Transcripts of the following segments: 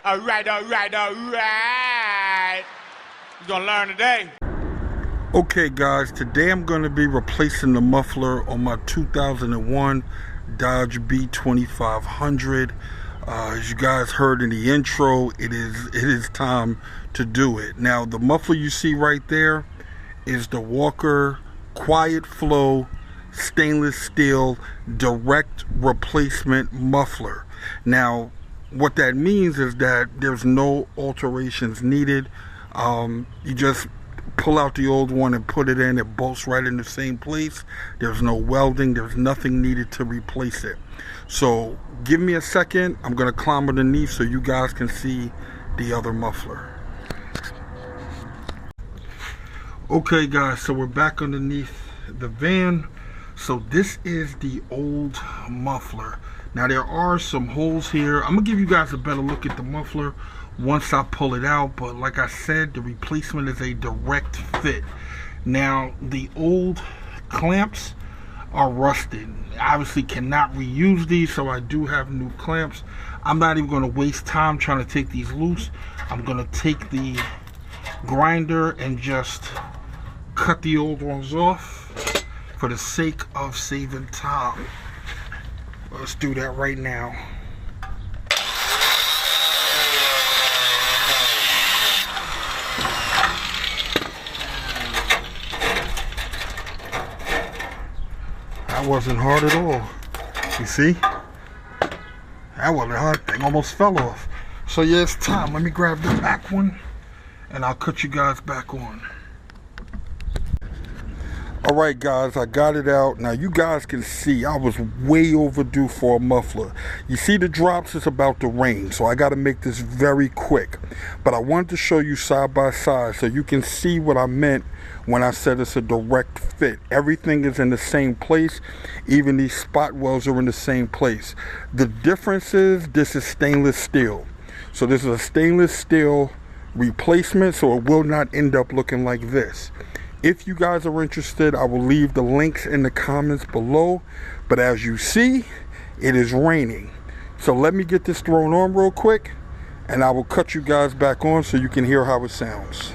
Alright. You're gonna learn today. Okay guys, today I'm going to be replacing the muffler on my 2001 Dodge B2500. As you guys heard in the intro, it is time to do it. Now the muffler you see right there is the Walker Quiet Flow stainless steel direct replacement muffler. Now what that means is that there's no alterations needed. You just pull out the old one and put it in. It bolts right in the same place. There's no welding. There's nothing needed to replace it. So give me a second. I'm going to climb underneath so you guys can see the other muffler. Okay guys, so we're back underneath the van. So this is the old muffler. Now there are some holes here. I'm going to give you guys a better look at the muffler once I pull it out, but like I said, the replacement is a direct fit. Now the old clamps are rusted. I obviously cannot reuse these, so I do have new clamps. I'm not even going to waste time trying to take these loose. I'm going to take the grinder and just cut the old ones off for the sake of saving time. Let's do that right now. That wasn't hard at all. You see? That wasn't hard. Thing almost fell off. So yeah, it's time. Let me grab the back one and I'll cut you guys back on. Alright guys, I got it out. Now you guys can see I was way overdue for a muffler. You see the drops, it's about to rain, so I got to make this very quick. But I wanted to show you side by side so you can see what I meant when I said it's a direct fit. Everything is in the same place. Even these spot welds are in the same place. The difference is this is stainless steel. So this is a stainless steel replacement, so it will not end up looking like this. If you guys are interested, I will leave the links in the comments below. But as you see, it is raining. So let me get this thrown on real quick and I will cut you guys back on so you can hear how it sounds.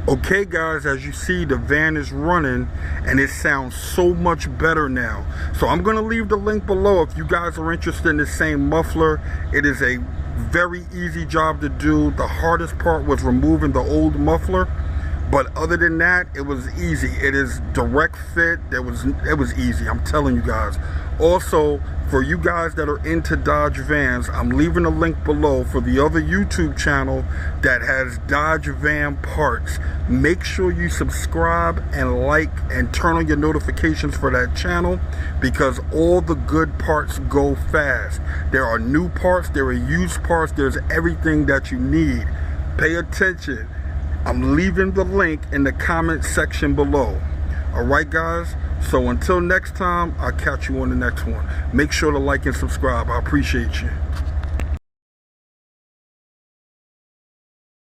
Okay guys, as you see, the van is running and it sounds so much better now. So I'm going to leave the link below if you guys are interested in the same muffler. It is a very easy job to do. The hardest part was removing the old muffler, but other than that, it was easy. It is direct fit. It was easy, I'm telling you guys. Also, for you guys that are into Dodge vans, I'm leaving a link below for the other YouTube channel that has Dodge van parts. Make sure you subscribe and like and turn on your notifications for that channel, because all the good parts go fast. There are new parts, there are used parts, there's everything that you need. Pay attention. I'm leaving the link in the comment section below. Alright guys, so until next time, I'll catch you on the next one. Make sure to like and subscribe. I appreciate you.